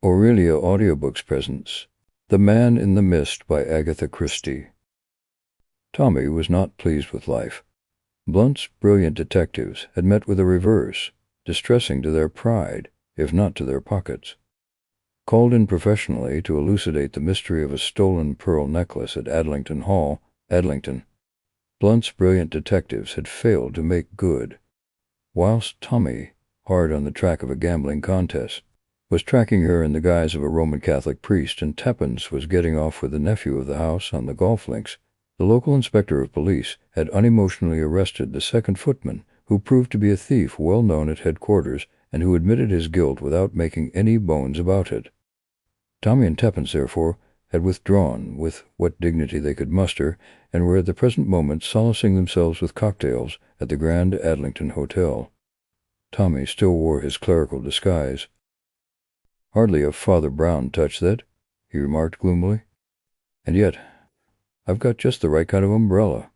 Aurelia Audiobooks presents The Man in the Mist by Agatha Christie. Tommy was not pleased with life. Blunt's brilliant detectives had met with a reverse, distressing to their pride, if not to their pockets. Called in professionally to elucidate the mystery of a stolen pearl necklace at Adlington Hall, Adlington, Blunt's brilliant detectives had failed to make good, whilst Tommy, hard on the track of a gambling contest, was tracking her in the guise of a Roman Catholic priest, and Tuppence was getting off with the nephew of the house on the golf links. The local inspector of police had unemotionally arrested the second footman, who proved to be a thief well known at headquarters, and who admitted his guilt without making any bones about it. Tommy and Tuppence, therefore, had withdrawn with what dignity they could muster, and were at the present moment solacing themselves with cocktails at the Grand Adlington Hotel. Tommy still wore his clerical disguise. "Hardly a Father Brown touch, that," he remarked gloomily. "And yet, I've got just the right kind of umbrella."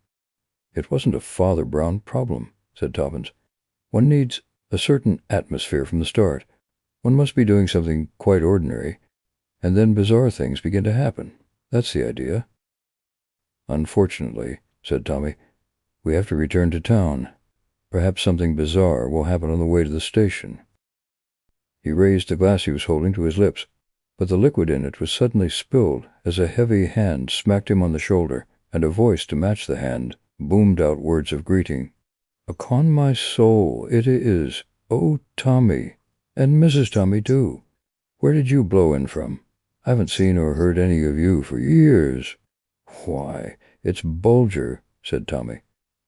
"It wasn't a Father Brown problem," said Tuppence. "One needs a certain atmosphere from the start. One must be doing something quite ordinary, and then bizarre things begin to happen. That's the idea." "Unfortunately," said Tommy, "we have to return to town. Perhaps something bizarre will happen on the way to the station." He raised the glass he was holding to his lips, but the liquid in it was suddenly spilled as a heavy hand smacked him on the shoulder, and a voice to match the hand boomed out words of greeting. "Upon my soul, it is. Oh, Tommy. And Mrs. Tommy, too. Where did you blow in from? I haven't seen or heard any of you for years." "Why, it's Bulger," said Tommy,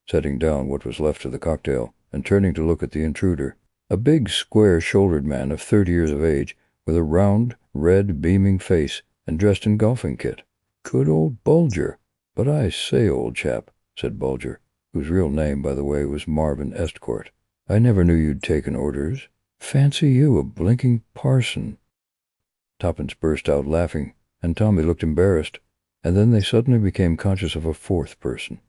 setting down what was left of the cocktail, and turning to look at the intruder. A big, square-shouldered man of 30 years of age, with a round, red, beaming face, and dressed in golfing kit. "Good old Bulger. But I say, old chap," said Bulger, whose real name, by the way, was Marvin Estcourt, "I never knew you'd taken orders. Fancy you a blinking parson." Tuppence burst out laughing, and Tommy looked embarrassed, and then they suddenly became conscious of a fourth person.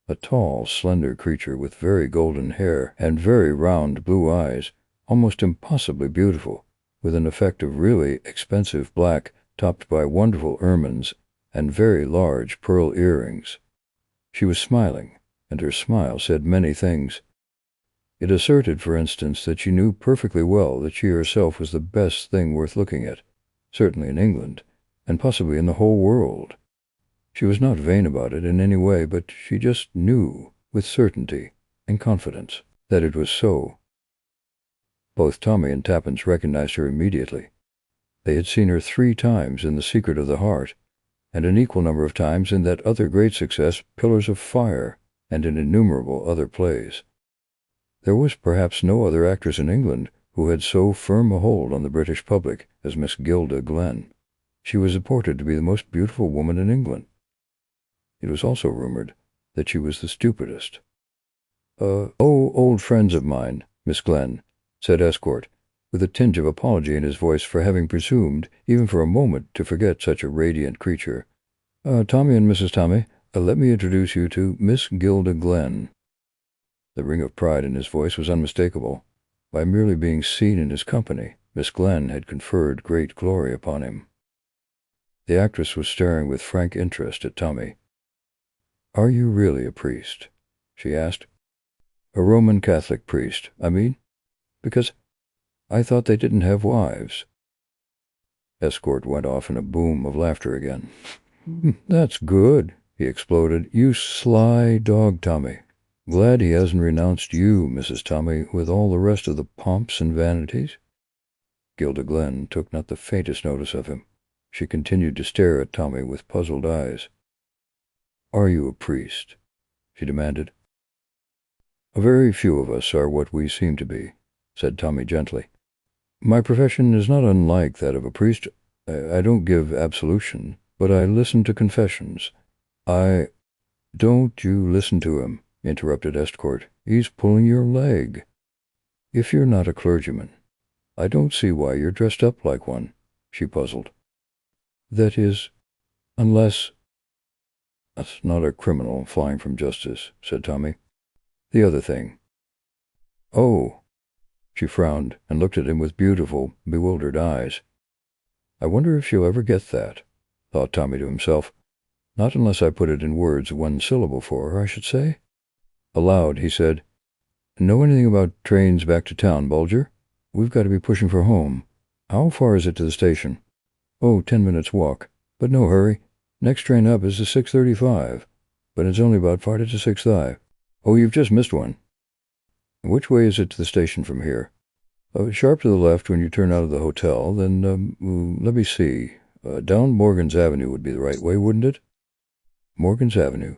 A tall, slender creature with very golden hair and very round blue eyes, almost impossibly beautiful, with an effect of really expensive black topped by wonderful ermines and very large pearl earrings. She was smiling, and her smile said many things. It asserted, for instance, that she knew perfectly well that she herself was the best thing worth looking at, certainly in England, and possibly in the whole world. She was not vain about it in any way, but she just knew, with certainty and confidence, that it was so. Both Tommy and Tuppence recognized her immediately. They had seen her 3 times in The Secret of the Heart, and an equal number of times in that other great success, Pillars of Fire, and in innumerable other plays. There was perhaps no other actress in England who had so firm a hold on the British public as Miss Gilda Glenn. She was reported to be the most beautiful woman in England. It was also rumored that she was the stupidest. Old friends of mine, Miss Glenn," said Estcourt, with a tinge of apology in his voice for having presumed, even for a moment, to forget such a radiant creature. "Tommy and Mrs. Tommy, let me introduce you to Miss Gilda Glenn." The ring of pride in his voice was unmistakable. By merely being seen in his company, Miss Glenn had conferred great glory upon him. The actress was staring with frank interest at Tommy. "Are you really a priest?" she asked. "A Roman Catholic priest, I mean? Because I thought they didn't have wives." Estcourt went off in a boom of laughter again. "That's good," he exploded. "You sly dog, Tommy. Glad he hasn't renounced you, Mrs. Tommy, with all the rest of the pomps and vanities." Gilda Glenn took not the faintest notice of him. She continued to stare at Tommy with puzzled eyes. "Are you a priest?" she demanded. "A very few of us are what we seem to be," said Tommy gently. "My profession is not unlike that of a priest. I don't give absolution, but I listen to confessions. I—" "Don't you listen to him," interrupted Estcourt. "He's pulling your leg. If you're not a clergyman, I don't see why you're dressed up like one," she puzzled. "That is, unless—" "That's not a criminal flying from justice," said Tommy. "The other thing." "Oh." She frowned and looked at him with beautiful, bewildered eyes. I wonder if she'll ever get that, thought Tommy to himself. Not unless I put it in words one syllable for her, I should say. Aloud, he said, Know anything about trains back to town, Bulger? We've got to be pushing for home. How far is it to the station? Oh, 10 minutes walk. But no hurry. Next train up is the 6:35, but it's only about 40 to 6:5. Oh, you've just missed one. Which way is it to the station from here? Sharp to the left when you turn out of the hotel, then, let me see. Down Morgan's Avenue would be the right way, wouldn't it? Morgan's Avenue.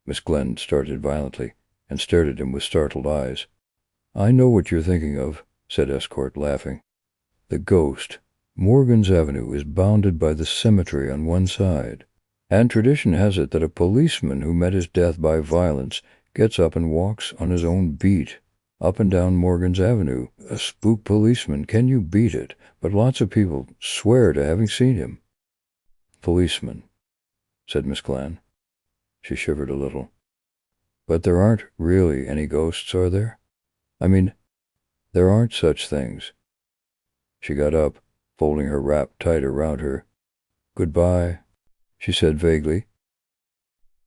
Miss Glenn started violently and stared at him with startled eyes. I know what you're thinking of, said Escort, laughing. The ghost. Morgan's Avenue is bounded by the cemetery on one side, and tradition has it that a policeman who met his death by violence gets up and walks on his own beat, up and down Morgan's Avenue. A spook policeman, can you beat it? But lots of people swear to having seen him. Policeman, said Miss Glenn. She shivered a little. But there aren't really any ghosts, are there? I mean, there aren't such things. She got up, folding her wrap tight around her. Goodbye, she said vaguely.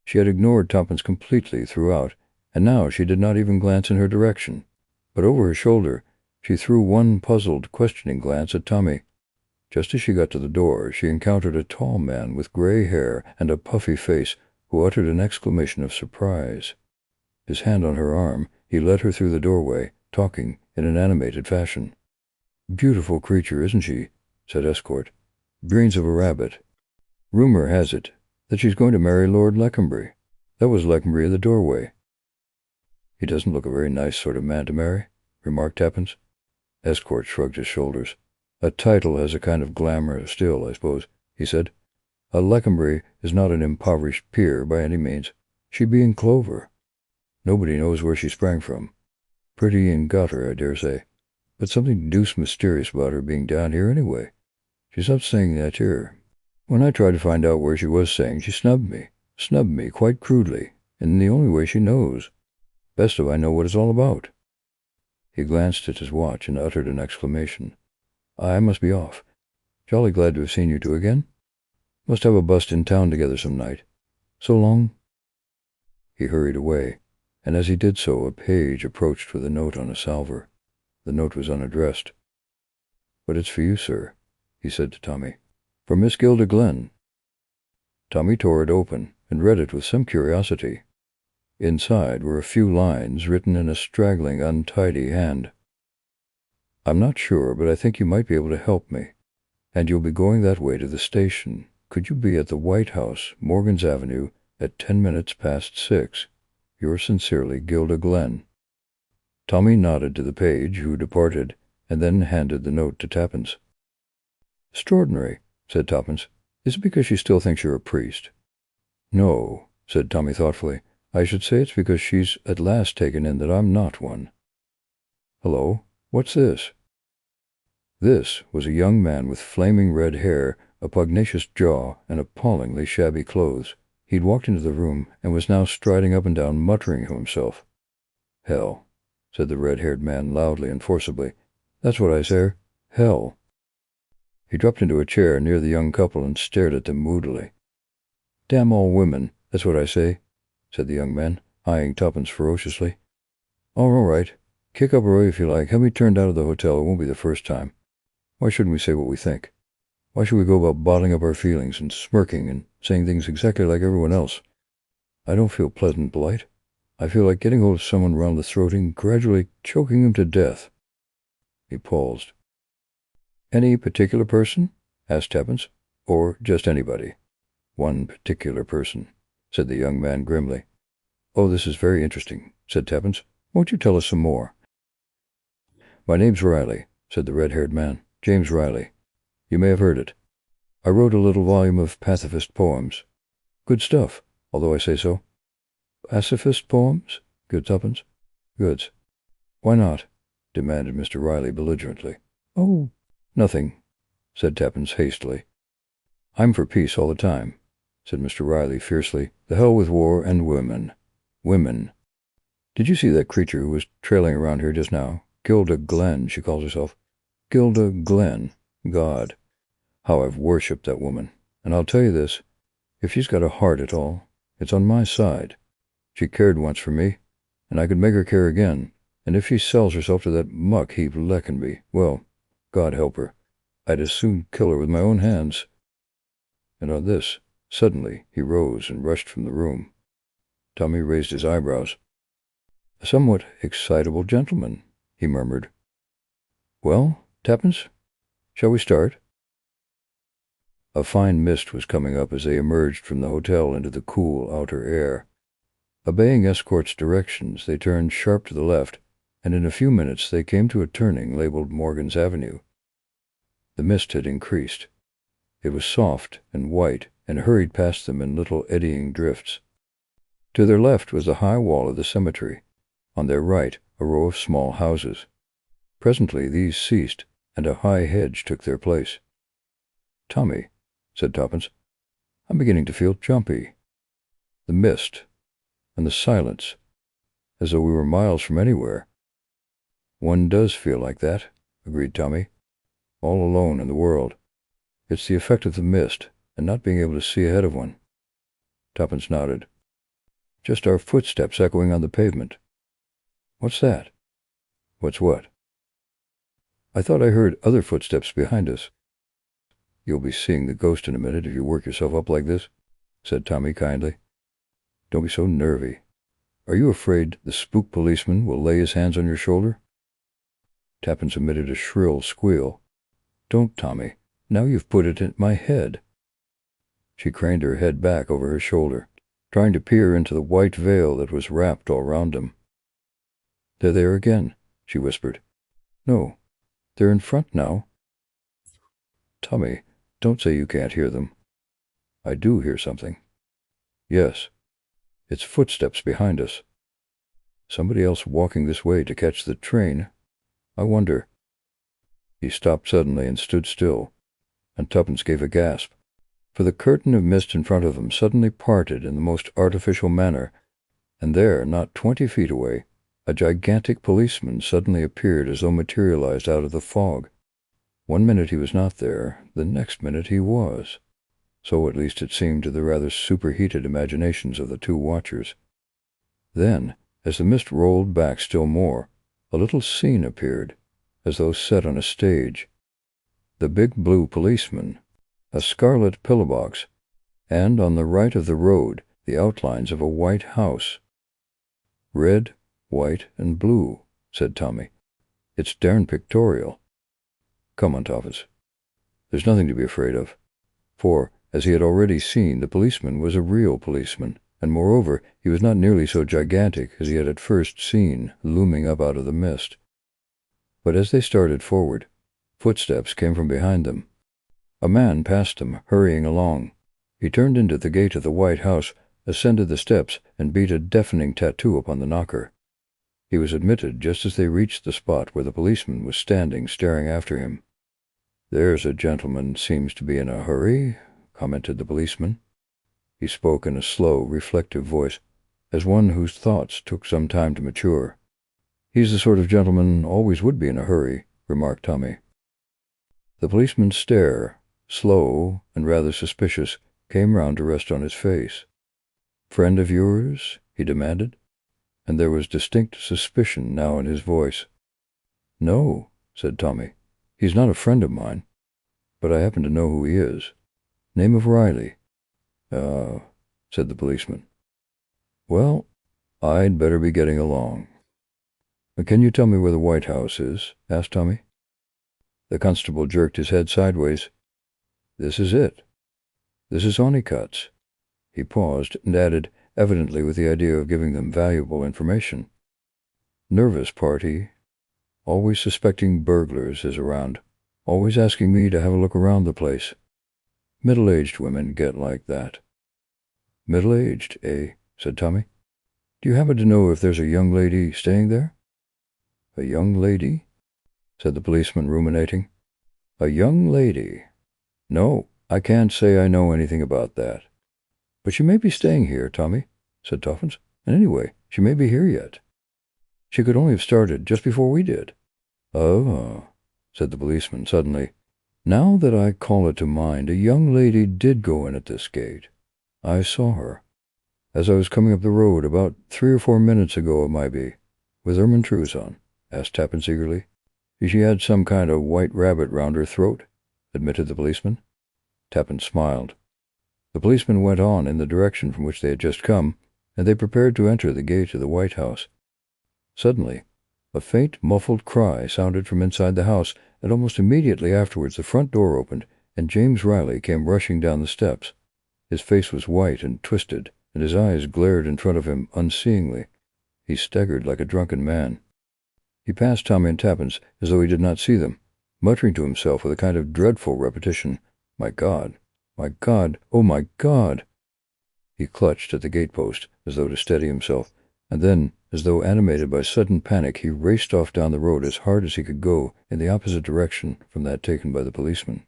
She had ignored Tompkins completely throughout, and now she did not even glance in her direction. But over her shoulder, she threw one puzzled, questioning glance at Tommy. Just as she got to the door, she encountered a tall man with gray hair and a puffy face who uttered an exclamation of surprise. His hand on her arm, he led her through the doorway, talking in an animated fashion. Beautiful creature, isn't she? Said Escort. Brains of a rabbit. Rumor has it that she's going to marry Lord Leconbury. That was Leconbury in the doorway. He doesn't look a very nice sort of man to marry, remarked Tappins. Escort shrugged his shoulders. A title has a kind of glamour still, I suppose, he said. A Leconbury is not an impoverished peer by any means. She'd be in clover. Nobody knows where she sprang from. Pretty in gutter, I dare say. But something deuced mysterious about her being down here anyway. She's up saying that here. When I tried to find out where she was staying, she snubbed me quite crudely, in the only way she knows. Best of I know what it's all about. He glanced at his watch and uttered an exclamation. I must be off. Jolly glad to have seen you two again. Must have a bust in town together some night. So long. He hurried away, and as he did so, a page approached with a note on a salver. The note was unaddressed. But it's for you, sir, he said to Tommy. For Miss Gilda Glenn. Tommy tore it open and read it with some curiosity. Inside were a few lines written in a straggling, untidy hand. I'm not sure, but I think you might be able to help me. And you'll be going that way to the station. Could you be at the White House, Morgan's Avenue, at 10 minutes past 6? Yours sincerely, Gilda Glenn. Tommy nodded to the page, who departed, and then handed the note to Tappins. Extraordinary, said Tappins. Is it because she still thinks you're a priest? No, said Tommy thoughtfully. I should say it's because she's at last taken in that I'm not one. Hello, what's this? This was a young man with flaming red hair, a pugnacious jaw, and appallingly shabby clothes. He'd walked into the room and was now striding up and down, muttering to himself. Hell, said the red-haired man loudly and forcibly. That's what I say. Hell. He dropped into a chair near the young couple and stared at them moodily. Damn all women, that's what I say, said the young man, eyeing Tuppence ferociously. Oh, all right. Kick up a row if you like. Have me turned out of the hotel. It won't be the first time. Why shouldn't we say what we think? Why should we go about bottling up our feelings and smirking and saying things exactly like everyone else? I don't feel pleasant blight. I feel like getting hold of someone round the throat and gradually choking him to death. He paused. Any particular person? Asked Tappins. Or just anybody? One particular person, said the young man grimly. Oh, this is very interesting, said Tappins. Won't you tell us some more? My name's Riley, said the red-haired man. James Riley. You may have heard it. I wrote a little volume of pacifist poems. Good stuff, although I say so. Pacifist poems? Good Tuppence. Goods. Why not? Demanded Mr. Riley belligerently. Oh, nothing, said Tappins hastily. I'm for peace all the time, said Mr. Riley fiercely. The hell with war and women. Women. Did you see that creature who was trailing around here just now? Gilda Glenn, she calls herself. Gilda Glenn. God. How I've worshipped that woman. And I'll tell you this, if she's got a heart at all, it's on my side. She cared once for me, and I could make her care again, and if she sells herself to that muck-heap Leckenby, well, God help her, I'd as soon kill her with my own hands. And on this, suddenly, he rose and rushed from the room. Tommy raised his eyebrows. "A somewhat excitable gentleman," he murmured. "Well, Tappens, shall we start?" A fine mist was coming up as they emerged from the hotel into the cool outer air. Obeying escort's directions, they turned sharp to the left, and in a few minutes they came to a turning labeled Morgan's Avenue. The mist had increased. It was soft and white and hurried past them in little eddying drifts. To their left was the high wall of the cemetery. On their right, a row of small houses. Presently these ceased, and a high hedge took their place. "Tommy," said Toppins, "I'm beginning to feel jumpy. The mist, and the silence, as though we were miles from anywhere." "One does feel like that," agreed Tommy. "All alone in the world. It's the effect of the mist, and not being able to see ahead of one." Toppins nodded. "Just our footsteps echoing on the pavement." "What's that?" "What's what?" "I thought I heard other footsteps behind us." "You'll be seeing the ghost in a minute if you work yourself up like this," said Tommy kindly. "Don't be so nervy. Are you afraid the spook policeman will lay his hands on your shoulder?" Tappins emitted a shrill squeal. "Don't, Tommy. Now you've put it in my head." She craned her head back over her shoulder, trying to peer into the white veil that was wrapped all round them. "They're there again," she whispered. "No, they're in front now." "Tommy, don't say you can't hear them." "I do hear something." "Yes. It's footsteps behind us. Somebody else walking this way to catch the train. I wonder—" He stopped suddenly and stood still, and Tuppence gave a gasp, for the curtain of mist in front of them suddenly parted in the most artificial manner, and there, not 20 feet away, a gigantic policeman suddenly appeared as though materialized out of the fog. One minute he was not there, the next minute he was. So at least it seemed to the rather superheated imaginations of the two watchers. Then, as the mist rolled back still more, a little scene appeared, as though set on a stage. The big blue policeman, a scarlet pillow-box, and on the right of the road the outlines of a white house. "Red, white, and blue," said Tommy. "It's darn pictorial. Come on, Toppins. There's nothing to be afraid of." For, as he had already seen, the policeman was a real policeman, and moreover, he was not nearly so gigantic as he had at first seen looming up out of the mist. But as they started forward, footsteps came from behind them. A man passed them, hurrying along. He turned into the gate of the white house, ascended the steps, and beat a deafening tattoo upon the knocker. He was admitted just as they reached the spot where the policeman was standing staring after him. "There's a gentleman seems to be in a hurry," commented the policeman. He spoke in a slow, reflective voice, as one whose thoughts took some time to mature. "He's the sort of gentleman always would be in a hurry," remarked Tommy. The policeman's stare, slow and rather suspicious, came round to rest on his face. "Friend of yours?" he demanded, and there was distinct suspicion now in his voice. "No," said Tommy. "He's not a friend of mine, but I happen to know who he is. Name of Riley." "Ah," said the policeman. "Well, I'd better be getting along." "Can you tell me where the White House is?" asked Tommy. The constable jerked his head sideways. "This is it. This is Honeycutt's." He paused and added, evidently with the idea of giving them valuable information. "Nervous party. Always suspecting burglars is around. Always asking me to have a look around the place. Middle-aged women get like that." "Middle-aged, eh?" said Tommy. "Do you happen to know if there's a young lady staying there?" "A young lady?" said the policeman, ruminating. "A young lady? No, I can't say I know anything about that. But she may be staying here, Tommy," said Toppins. "And anyway, she may be here yet. She could only have started just before we did." "Oh," said the policeman suddenly. Now that I call it to mind, a young lady did go in at this gate. I saw her. As I was coming up the road, about 3 or 4 minutes ago it might be. With ermine trews on?" asked Tappens eagerly. "She had some kind of white rabbit round her throat," admitted the policeman. Tappens smiled. The policeman went on in the direction from which they had just come, and they prepared to enter the gate of the White House. Suddenly, a faint, muffled cry sounded from inside the house, and almost immediately afterwards the front door opened, and James Riley came rushing down the steps. His face was white and twisted, and his eyes glared in front of him unseeingly. He staggered like a drunken man. He passed Tommy and Tappens as though he did not see them, muttering to himself with a kind of dreadful repetition, "My God! My God! Oh, my God!" He clutched at the gatepost as though to steady himself, and then, as though animated by sudden panic, he raced off down the road as hard as he could go in the opposite direction from that taken by the policeman.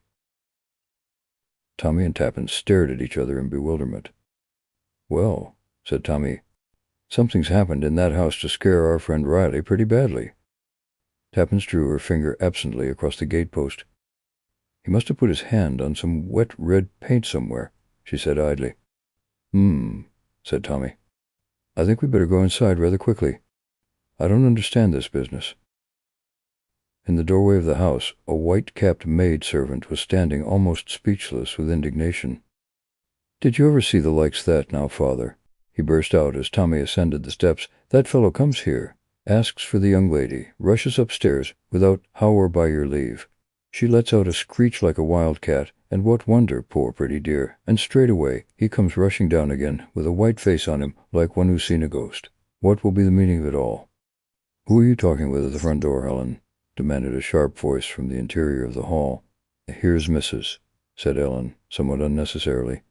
Tommy and Tappens stared at each other in bewilderment. "Well," said Tommy, "something's happened in that house to scare our friend Riley pretty badly." Tappens drew her finger absently across the gatepost. "He must have put his hand on some wet red paint somewhere," she said idly. Said Tommy. "I think we'd better go inside rather quickly. I don't understand this business." In the doorway of the house, a white-capped maid-servant was standing almost speechless with indignation. "Did you ever see the likes that now, father?" he burst out as Tommy ascended the steps. "That fellow comes here, asks for the young lady, rushes upstairs without how or by your leave. She lets out a screech like a wild cat, and what wonder, poor pretty dear, and straightway he comes rushing down again with a white face on him like one who's seen a ghost. What will be the meaning of it all?" "Who are you talking with at the front door, Ellen?" demanded a sharp voice from the interior of the hall. "Here's Mrs.," said Ellen, somewhat unnecessarily.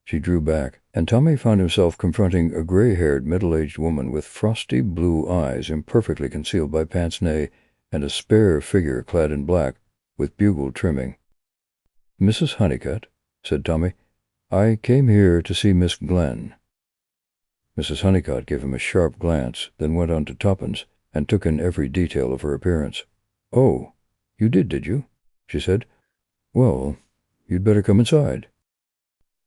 She drew back, and Tommy found himself confronting a gray-haired, middle-aged woman with frosty blue eyes imperfectly concealed by pince-nez, and a spare figure clad in black, with bugle trimming. "Mrs. Honeycutt," said Tommy. "I came here to see Miss Glenn." Mrs. Honeycutt gave him a sharp glance, then went on to Tuppence, and took in every detail of her appearance. "Oh, you did you?" she said. "Well, you'd better come inside."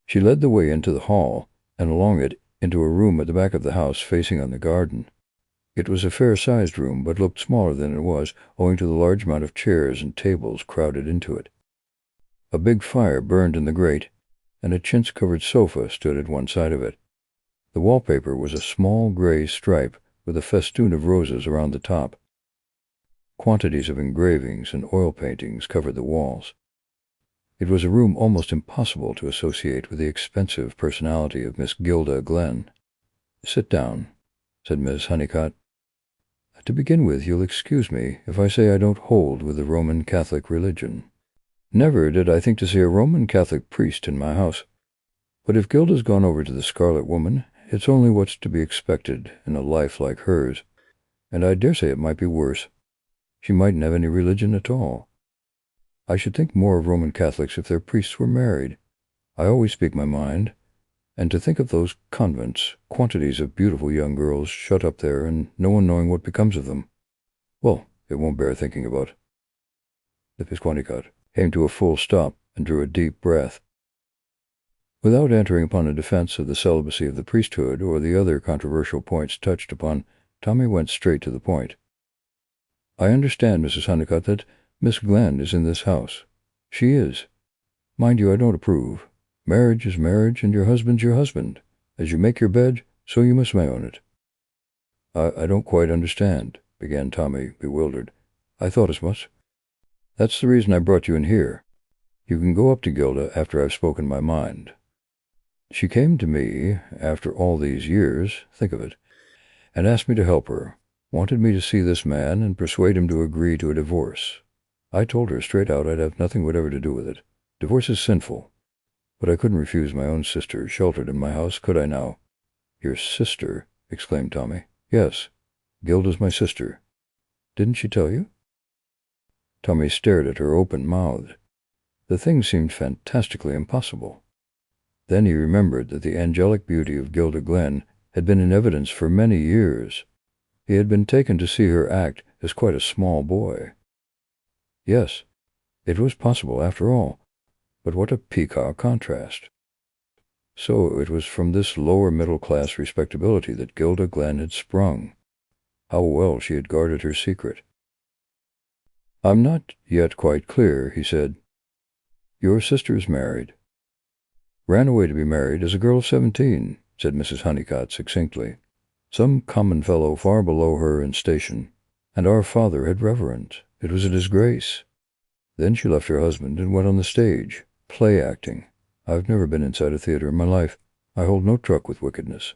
She led the way into the hall, and along it into a room at the back of the house facing on the garden. It was a fair-sized room, but looked smaller than it was, owing to the large amount of chairs and tables crowded into it. A big fire burned in the grate, and a chintz-covered sofa stood at one side of it. The wallpaper was a small gray stripe with a festoon of roses around the top. Quantities of engravings and oil paintings covered the walls. It was a room almost impossible to associate with the expensive personality of Miss Gilda Glenn. "Sit down," said Miss Honeycutt. "To begin with, you'll excuse me if I say I don't hold with the Roman Catholic religion. Never did I think to see a Roman Catholic priest in my house. But if Gilda's gone over to the Scarlet Woman, it's only what's to be expected in a life like hers, and I dare say it might be worse. She mightn't have any religion at all. I should think more of Roman Catholics if their priests were married. I always speak my mind. And to think of those convents, quantities of beautiful young girls shut up there, and no one knowing what becomes of them. Well, it won't bear thinking about." The Pisquanicut came to a full stop and drew a deep breath. Without entering upon a defense of the celibacy of the priesthood or the other controversial points touched upon, Tommy went straight to the point. "I understand, Mrs. Honeycutt, that Miss Glenn is in this house. She is. Mind you, I don't approve. Marriage is marriage, and your husband's your husband. As you make your bed, so you must lie on it." I don't quite understand," began Tommy, bewildered. "I thought as much. That's the reason I brought you in here. You can go up to Gilda after I've spoken my mind. She came to me, after all these years, think of it, and asked me to help her, wanted me to see this man and persuade him to agree to a divorce. I told her straight out I'd have nothing whatever to do with it. Divorce is sinful. But I couldn't refuse my own sister sheltered in my house, could I now?" "Your sister?" exclaimed Tommy. "Yes, Gilda's my sister. Didn't she tell you?" Tommy stared at her open-mouthed. The thing seemed fantastically impossible. Then he remembered that the angelic beauty of Gilda Glenn had been in evidence for many years. He had been taken to see her act as quite a small boy. "Yes, It was possible, after all. But what a peacock contrast. So it was from this lower middle-class respectability that Gilda Glenn had sprung. How well she had guarded her secret. "I'm not yet quite clear," he said. "Your sister is married." "Ran away to be married as a girl of 17, said Mrs. Honeycutt succinctly. "Some common fellow far below her in station, and our father had reverence. It was a disgrace. Then she left her husband and went on the stage, play acting. I've never been inside a theater in my life. I hold no truck with wickedness.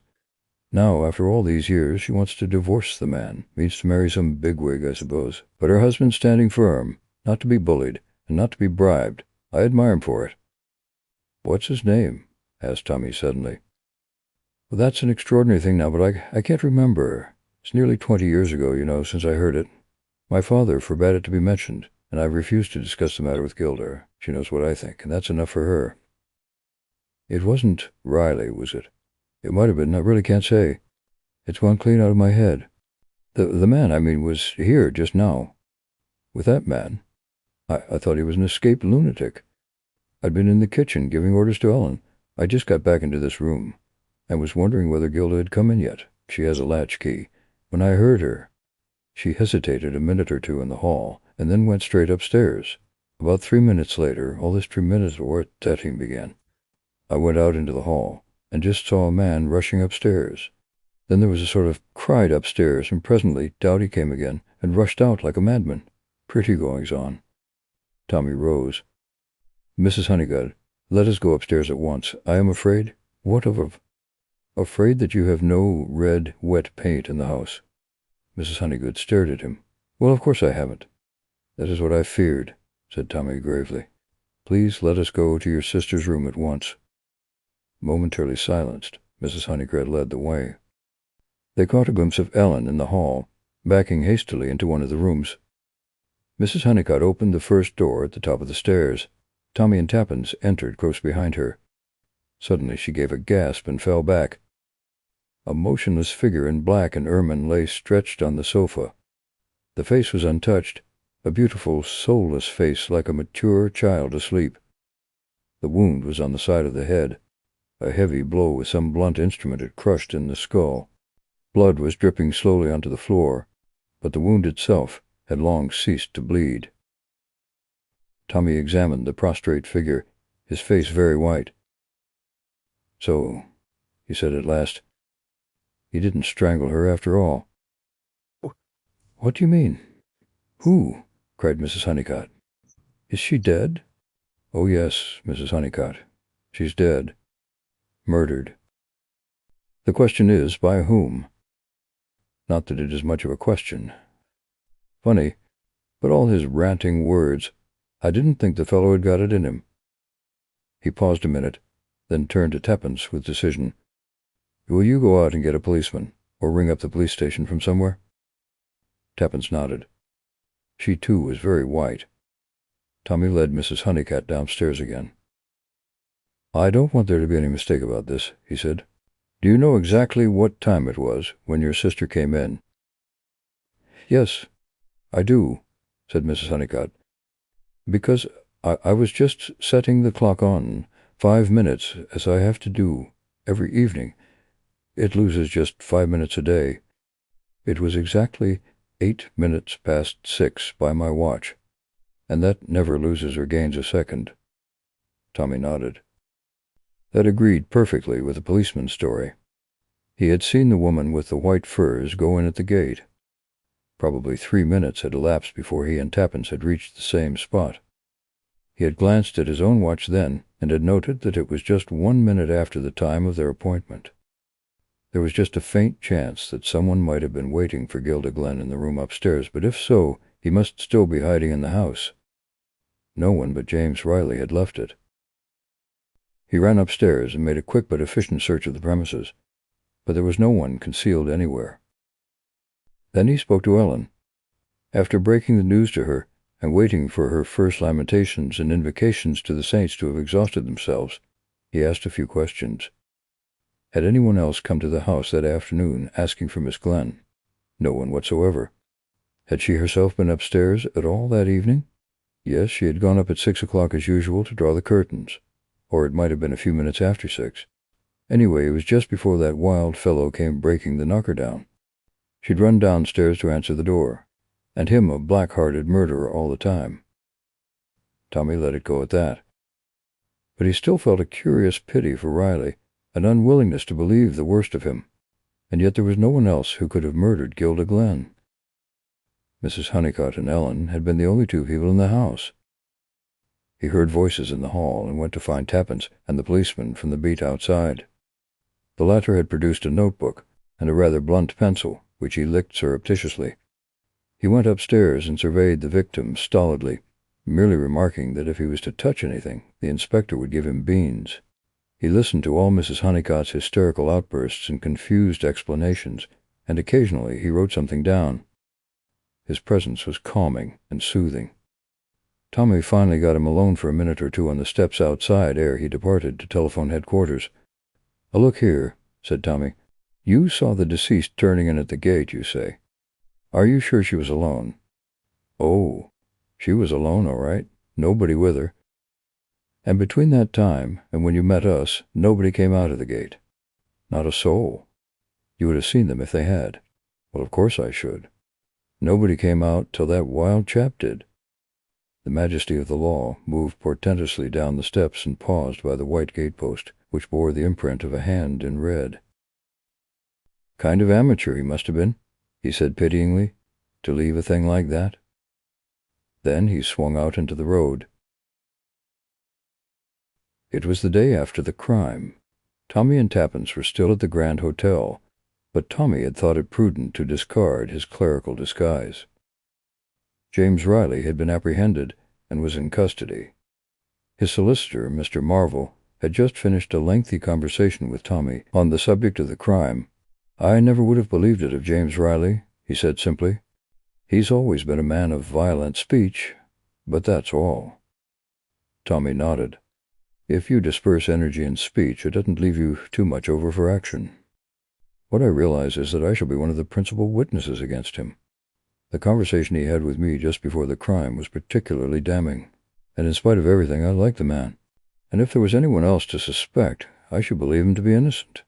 Now, after all these years, she wants to divorce the man, means to marry some bigwig, I suppose. But her husband's standing firm, not to be bullied, and not to be bribed. I admire him for it." "What's his name?" asked Tommy suddenly. "Well, that's an extraordinary thing now, but I can't remember. It's nearly 20 years ago, you know, since I heard it. My father forbade it to be mentioned, and I've refused to discuss the matter with Gilda. She knows what I think, and that's enough for her." "It wasn't Riley, was it?" "It might have been. I really can't say. It's gone clean out of my head. The man, I mean, was here just now." "With that man? I thought he was an escaped lunatic. I'd been in the kitchen giving orders to Ellen. I just got back into this room, and was wondering whether Gilda had come in yet. She has a latchkey. When I heard her, she hesitated a minute or two in the hall, and then went straight upstairs. About 3 minutes later, all this tremendous setting began. I went out into the hall, and just saw a man rushing upstairs. Then there was a sort of cried upstairs, and presently Doughty came again, and rushed out like a madman. Pretty goings-on." Tommy rose. "Mrs. Honeycutt, let us go upstairs at once. I am afraid—" "What of? "Afraid that you have no red, wet paint in the house." Mrs. Honeycutt stared at him. "Well, of course I haven't." "That is what I feared," said Tommy gravely. "Please let us go to your sister's room at once." Momentarily silenced, Mrs. Honeycutt led the way. They caught a glimpse of Ellen in the hall, backing hastily into one of the rooms. Mrs. Honeycutt opened the first door at the top of the stairs. Tommy and Tappens entered close behind her. Suddenly she gave a gasp and fell back. A motionless figure in black and ermine lay stretched on the sofa. The face was untouched, a beautiful, soulless face like a mature child asleep. The wound was on the side of the head. A heavy blow with some blunt instrument had crushed in the skull. Blood was dripping slowly onto the floor, but the wound itself had long ceased to bleed. Tommy examined the prostrate figure, his face very white. "So," he said at last, "he didn't strangle her after all." "What do you mean? Who?" cried Mrs. Honeycutt. "Is she dead?" "Oh, yes, Mrs. Honeycutt. She's dead. Murdered. The question is, by whom? Not that it is much of a question. Funny, but all his ranting words, I didn't think the fellow had got it in him." He paused a minute, then turned to Tappens with decision. "Will you go out and get a policeman, or ring up the police station from somewhere?" Tappens nodded. She, too, was very white. Tommy led Mrs. Honeycutt downstairs again. "I don't want there to be any mistake about this," he said. "Do you know exactly what time it was when your sister came in?" "Yes, I do," said Mrs. Honeycutt, "because I was just setting the clock on 5 minutes, as I have to do every evening. It loses just 5 minutes a day. It was exactly 8 minutes past 6 by my watch, and that never loses or gains a second." Tommy nodded. That agreed perfectly with the policeman's story. He had seen the woman with the white furs go in at the gate. Probably 3 minutes had elapsed before he and Tappens had reached the same spot. He had glanced at his own watch then, and had noted that it was just 1 minute after the time of their appointment. There was just a faint chance that someone might have been waiting for Gilda Glenn in the room upstairs, but if so, he must still be hiding in the house. No one but James Riley had left it. He ran upstairs and made a quick but efficient search of the premises, but there was no one concealed anywhere. Then he spoke to Ellen. After breaking the news to her, and waiting for her first lamentations and invocations to the saints to have exhausted themselves, he asked a few questions. Had anyone else come to the house that afternoon asking for Miss Glenn? No one whatsoever. Had she herself been upstairs at all that evening? Yes, she had gone up at 6 o'clock as usual to draw the curtains. Or it might have been a few minutes after 6. Anyway, it was just before that wild fellow came breaking the knocker down. She'd run downstairs to answer the door. And him a black-hearted murderer all the time. Tommy let it go at that. But he still felt a curious pity for Riley, an unwillingness to believe the worst of him. And yet there was no one else who could have murdered Gilda Glenn. Mrs. Honeycutt and Ellen had been the only two people in the house. He heard voices in the hall and went to find Tappens and the policeman from the beat outside. The latter had produced a notebook and a rather blunt pencil, which he licked surreptitiously. He went upstairs and surveyed the victim stolidly, merely remarking that if he was to touch anything, the inspector would give him beans. He listened to all Mrs. Honeycutt's hysterical outbursts and confused explanations, and occasionally he wrote something down. His presence was calming and soothing. Tommy finally got him alone for a minute or two on the steps outside ere he departed to telephone headquarters. "Look here," said Tommy. "You saw the deceased turning in at the gate, you say. Are you sure she was alone?" "Oh, she was alone, all right. Nobody with her." "And between that time and when you met us, nobody came out of the gate?" "Not a soul." "You would have seen them if they had." "Well, of course I should." "Nobody came out till that wild chap did." The majesty of the law moved portentously down the steps and paused by the white gatepost, which bore the imprint of a hand in red. "Kind of amateur he must have been," he said pityingly, "to leave a thing like that." Then he swung out into the road. It was the day after the crime. Tommy and Tappens were still at the Grand Hotel, but Tommy had thought it prudent to discard his clerical disguise. James Riley had been apprehended and was in custody. His solicitor, Mr. Marvel, had just finished a lengthy conversation with Tommy on the subject of the crime. "I never would have believed it of James Riley," he said simply. "He's always been a man of violent speech, but that's all." Tommy nodded. "If you disperse energy in speech, it doesn't leave you too much over for action. What I realize is that I shall be one of the principal witnesses against him. The conversation he had with me just before the crime was particularly damning, and in spite of everything, I like the man. And if there was anyone else to suspect, I should believe him to be innocent."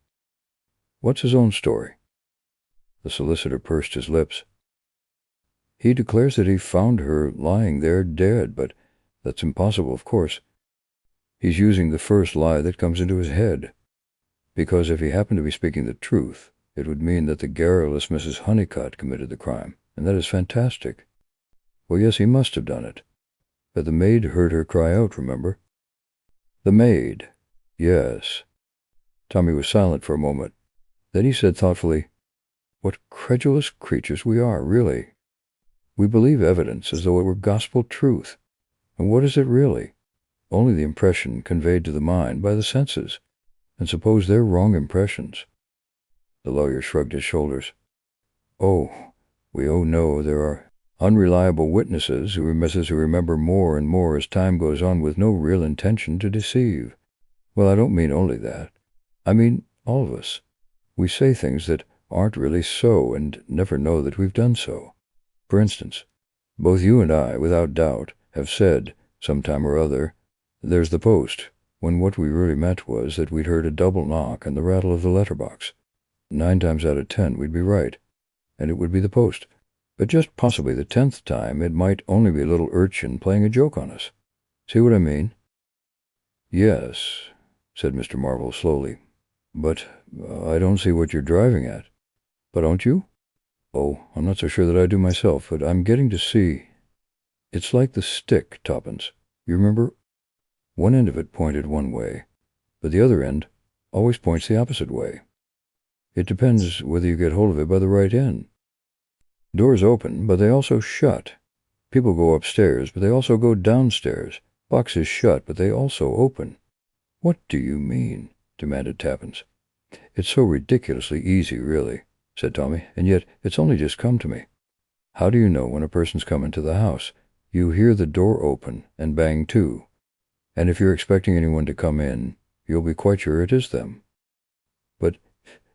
"What's his own story?" The solicitor pursed his lips. "He declares that he found her lying there dead, but that's impossible, of course. He's using the first lie that comes into his head, because if he happened to be speaking the truth, it would mean that the garrulous Mrs. Honeycutt committed the crime, and that is fantastic. Well, yes, he must have done it. But the maid heard her cry out, remember?" "The maid? Yes." Tommy was silent for a moment. Then he said thoughtfully, "What credulous creatures we are, really. We believe evidence as though it were gospel truth. And what is it really? Only the impression conveyed to the mind by the senses. And suppose they're wrong impressions." The lawyer shrugged his shoulders. "Oh, we all know there are unreliable witnesses who remember more and more as time goes on with no real intention to deceive. Well, I don't mean only that. I mean all of us. We say things that aren't really so and never know that we've done so. For instance, both you and I, without doubt, have said, some time or other, 'There's the post,' when what we really meant was that we'd heard a double knock and the rattle of the letterbox. 9 times out of 10 we'd be right, and it would be the post. But just possibly the 10th time it might only be a little urchin playing a joke on us. See what I mean?" "Yes," said Mr. Marvel slowly. "But I don't see what you're driving at." "But don't you?" "Oh, I'm not so sure that I do myself, but I'm getting to see. It's like the stick, Toppens. You remember? One end of it pointed one way, but the other end always points the opposite way. It depends whether you get hold of it by the right end. Doors open, but they also shut. People go upstairs, but they also go downstairs. Boxes shut, but they also open." "What do you mean?" demanded Tappens. "It's so ridiculously easy, really," said Tommy, "and yet it's only just come to me. How do you know when a person's come into the house? You hear the door open and bang to, and if you're expecting anyone to come in, you'll be quite sure it is them. But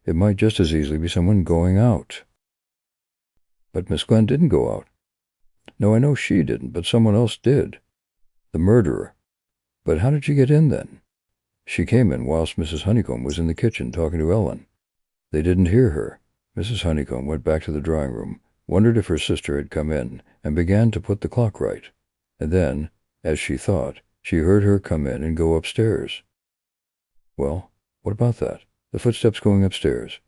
it might just as easily be someone going out." "But Miss Glenn didn't go out." "No, I know she didn't, but someone else did. The murderer. But how did she get in then? She came in whilst Mrs. Honeycomb was in the kitchen talking to Ellen. They didn't hear her. Mrs. Honeycomb went back to the drawing room, wondered if her sister had come in, and began to put the clock right. And then, as she thought, she heard her come in and go upstairs. Well, what about that? The footsteps going upstairs.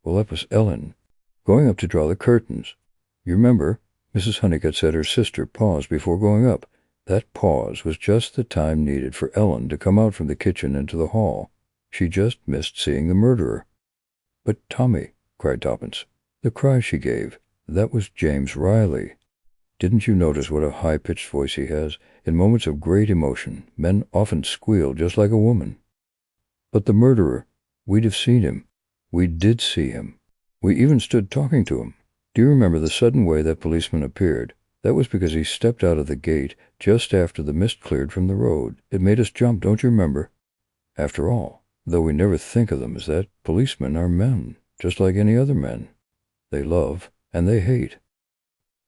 Well, that was Ellen, going up to draw the curtains. You remember, Mrs. Honeycutt said her sister paused before going up. That pause was just the time needed for Ellen to come out from the kitchen into the hall. She just missed seeing the murderer. But Tommy, cried Toppins, the cry she gave, that was James Riley. Didn't you notice what a high-pitched voice he has? In moments of great emotion, men often squeal just like a woman. But the murderer, we'd have seen him. We did see him. We even stood talking to him. Do you remember the sudden way that policeman appeared? That was because he stepped out of the gate just after the mist cleared from the road. It made us jump, don't you remember? After all, though we never think of them as that, policemen are men, just like any other men. They love and they hate.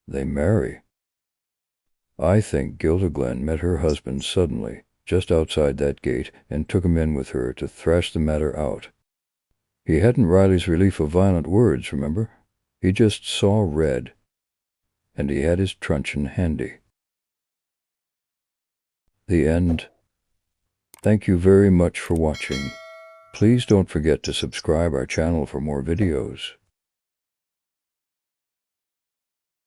They marry. I think Gilda Glenn met her husband suddenly, just outside that gate, and took him in with her to thrash the matter out. He hadn't Riley's relief of violent words, remember? He just saw red. And he had his truncheon handy. The end. Thank you very much for watching. Please don't forget to subscribe our channel for more videos.